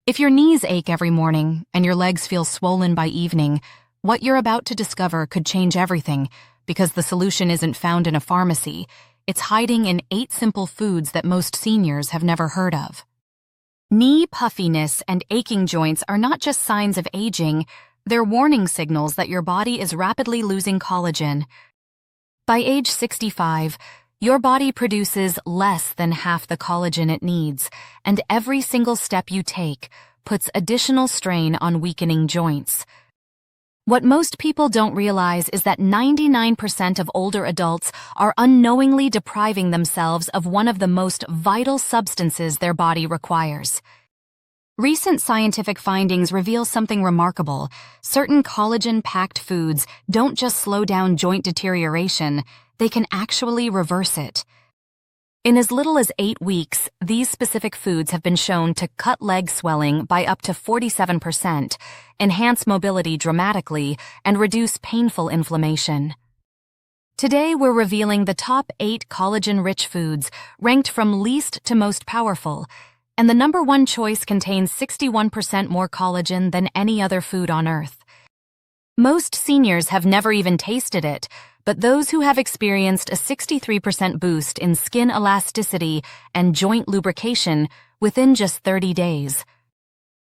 If your knees ache every morning and your legs feel swollen by evening, what you're about to discover could change everything, because the solution isn't found in a pharmacy. It's hiding in 8 simple foods that most seniors have never heard of. Knee puffiness and aching joints are not just signs of aging, they're warning signals that your body is rapidly losing collagen. By age 65, your body produces less than half the collagen it needs, and every single step you take puts additional strain on weakening joints. What most people don't realize is that 99% of older adults are unknowingly depriving themselves of one of the most vital substances their body requires. Recent scientific findings reveal something remarkable. Certain collagen-packed foods don't just slow down joint deterioration, they can actually reverse it. In as little as 8 weeks, these specific foods have been shown to cut leg swelling by up to 47%, enhance mobility dramatically, and reduce painful inflammation. Today, we're revealing the top 8 collagen-rich foods, ranked from least to most powerful, and the number 1 choice contains 61% more collagen than any other food on Earth. Most seniors have never even tasted it, but those who have experienced a 63% boost in skin elasticity and joint lubrication within just 30 days.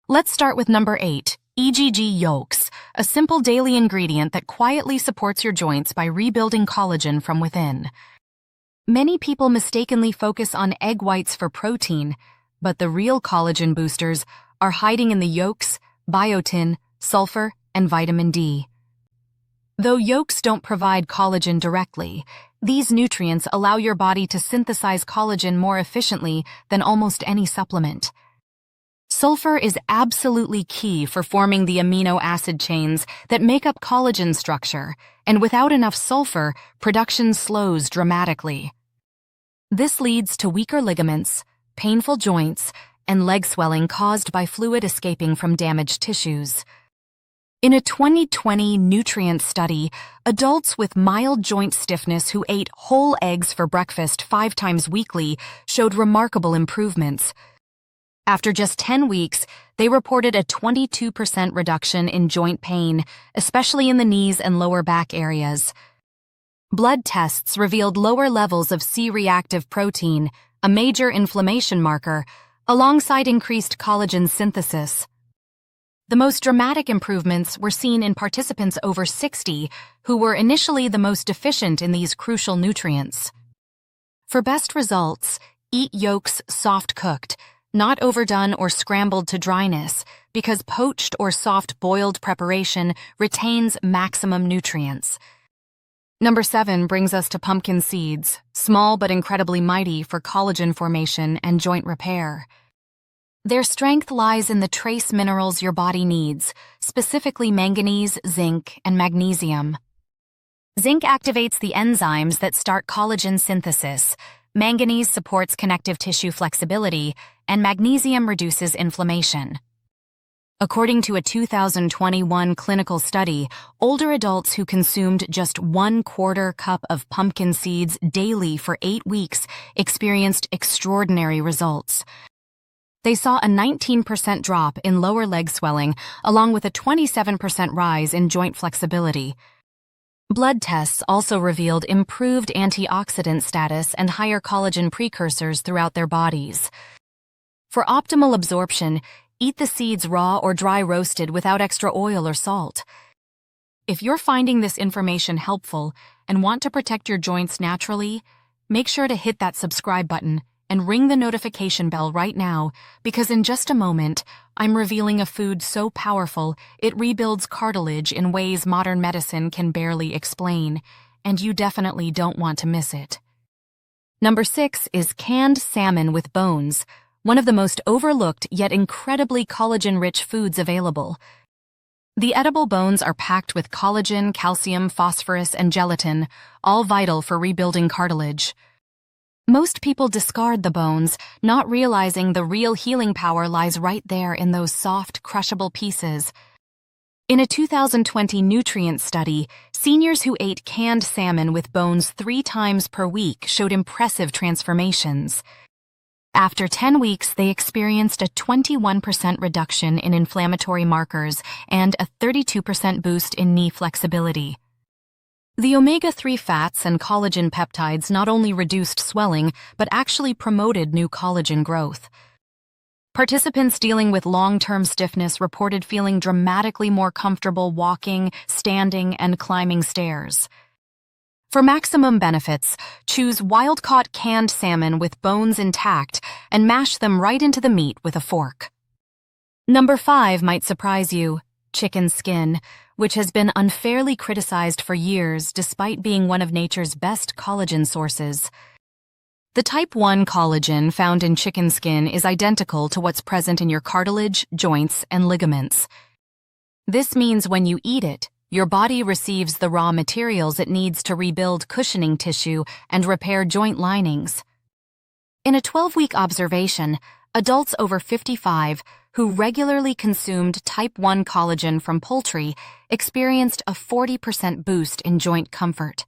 Let's start with number 8, EGG yolks, a simple daily ingredient that quietly supports your joints by rebuilding collagen from within. Many people mistakenly focus on egg whites for protein, but the real collagen boosters are hiding in the yolks, biotin, sulfur, and vitamin D. Though yolks don't provide collagen directly, these nutrients allow your body to synthesize collagen more efficiently than almost any supplement. Sulfur is absolutely key for forming the amino acid chains that make up collagen structure, and without enough sulfur, production slows dramatically. This leads to weaker ligaments, painful joints, and leg swelling caused by fluid escaping from damaged tissues. In a 2020 nutrient study, adults with mild joint stiffness who ate whole eggs for breakfast 5 times weekly showed remarkable improvements. After just 10 weeks, they reported a 22% reduction in joint pain, especially in the knees and lower back areas. Blood tests revealed lower levels of C-reactive protein, a major inflammation marker, alongside increased collagen synthesis. The most dramatic improvements were seen in participants over 60 who were initially the most deficient in these crucial nutrients. For best results, eat yolks soft-cooked, not overdone or scrambled to dryness, because poached or soft-boiled preparation retains maximum nutrients. Number 7 brings us to pumpkin seeds, small but incredibly mighty for collagen formation and joint repair. Their strength lies in the trace minerals your body needs, specifically manganese, zinc, and magnesium. Zinc activates the enzymes that start collagen synthesis, manganese supports connective tissue flexibility, and magnesium reduces inflammation. According to a 2021 clinical study, older adults who consumed just 1/4 cup of pumpkin seeds daily for 8 weeks experienced extraordinary results. They saw a 19% drop in lower leg swelling, along with a 27% rise in joint flexibility. Blood tests also revealed improved antioxidant status and higher collagen precursors throughout their bodies. For optimal absorption, eat the seeds raw or dry roasted without extra oil or salt. If you're finding this information helpful and want to protect your joints naturally, make sure to hit that subscribe button and ring the notification bell right now, because in just a moment, I'm revealing a food so powerful it rebuilds cartilage in ways modern medicine can barely explain, and you definitely don't want to miss it. Number 6 is canned salmon with bones, one of the most overlooked yet incredibly collagen-rich foods available. The edible bones are packed with collagen, calcium, phosphorus, and gelatin, all vital for rebuilding cartilage. Most people discard the bones, not realizing the real healing power lies right there in those soft, crushable pieces. In a 2020 nutrient study, seniors who ate canned salmon with bones 3 times per week showed impressive transformations. After 10 weeks, they experienced a 21% reduction in inflammatory markers and a 32% boost in knee flexibility. The omega-3 fats and collagen peptides not only reduced swelling, but actually promoted new collagen growth. Participants dealing with long-term stiffness reported feeling dramatically more comfortable walking, standing, and climbing stairs. For maximum benefits, choose wild-caught canned salmon with bones intact and mash them right into the meat with a fork. Number 5 might surprise you: chicken skin, which has been unfairly criticized for years despite being one of nature's best collagen sources. The type 1 collagen found in chicken skin is identical to what's present in your cartilage, joints, and ligaments. This means when you eat it, your body receives the raw materials it needs to rebuild cushioning tissue and repair joint linings. In a 12-week observation, adults over 55 who regularly consumed type 1 collagen from poultry experienced a 40% boost in joint comfort.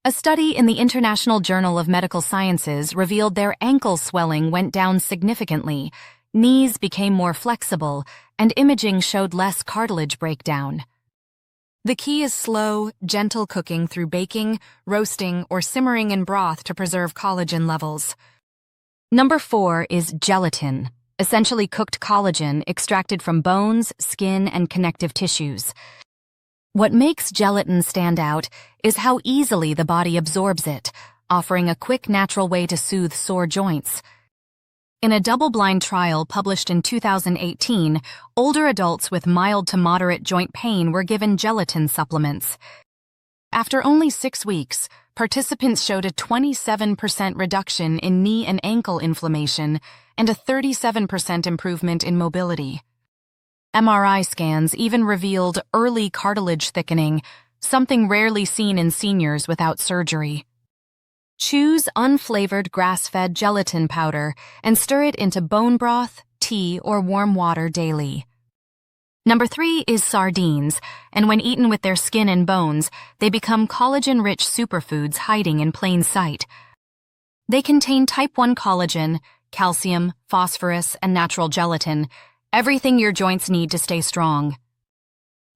A study in the International Journal of Medical Sciences revealed their ankle swelling went down significantly, knees became more flexible, and imaging showed less cartilage breakdown. The key is slow, gentle cooking through baking, roasting, or simmering in broth to preserve collagen levels. Number 4 is gelatin, essentially cooked collagen extracted from bones, skin, and connective tissues. What makes gelatin stand out is how easily the body absorbs it, offering a quick, natural way to soothe sore joints. In a double-blind trial published in 2018, older adults with mild to moderate joint pain were given gelatin supplements. After only 6 weeks, participants showed a 27% reduction in knee and ankle inflammation and a 37% improvement in mobility. MRI scans even revealed early cartilage thickening, something rarely seen in seniors without surgery. Choose unflavored grass-fed gelatin powder and stir it into bone broth, tea, or warm water daily. Number 3 is sardines, and when eaten with their skin and bones, they become collagen-rich superfoods hiding in plain sight. They contain type 1 collagen, calcium, phosphorus, and natural gelatin, everything your joints need to stay strong.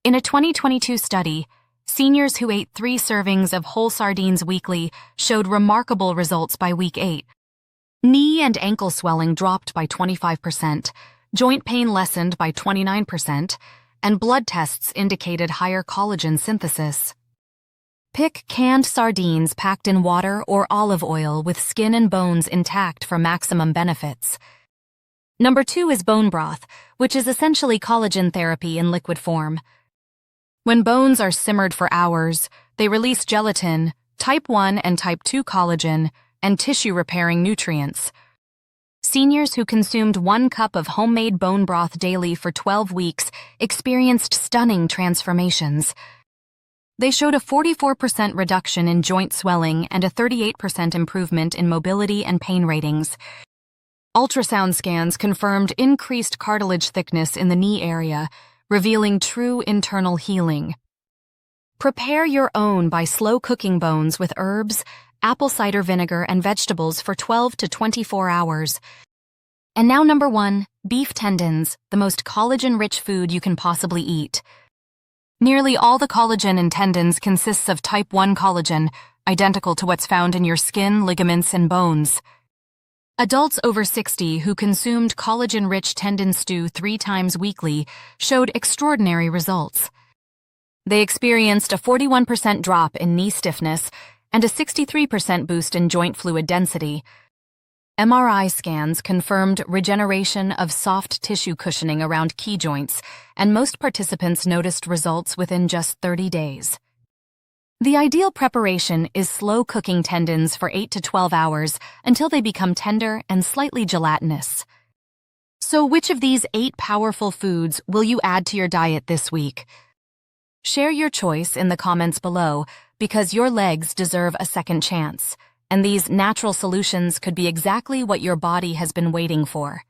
In a 2022 study, seniors who ate 3 servings of whole sardines weekly showed remarkable results by week 8. Knee and ankle swelling dropped by 25%, joint pain lessened by 29%, and blood tests indicated higher collagen synthesis. Pick canned sardines packed in water or olive oil with skin and bones intact for maximum benefits. Number 2 is bone broth, which is essentially collagen therapy in liquid form. When bones are simmered for hours, they release gelatin, type 1 and type 2 collagen, and tissue-repairing nutrients. Seniors who consumed 1 cup of homemade bone broth daily for 12 weeks experienced stunning transformations. They showed a 44% reduction in joint swelling and a 38% improvement in mobility and pain ratings. Ultrasound scans confirmed increased cartilage thickness in the knee area, revealing true internal healing. Prepare your own by slow cooking bones with herbs, apple cider vinegar, and vegetables for 12 to 24 hours. And now number 1, beef tendons, the most collagen-rich food you can possibly eat. Nearly all the collagen in tendons consists of type 1 collagen, identical to what's found in your skin, ligaments, and bones. Adults over 60 who consumed collagen-rich tendon stew 3 times weekly showed extraordinary results. They experienced a 41% drop in knee stiffness and a 63% boost in joint fluid density. MRI scans confirmed regeneration of soft tissue cushioning around key joints, and most participants noticed results within just 30 days. The ideal preparation is slow cooking tendons for 8 to 12 hours until they become tender and slightly gelatinous. So which of these 8 powerful foods will you add to your diet this week? Share your choice in the comments below, because your legs deserve a second chance, and these natural solutions could be exactly what your body has been waiting for.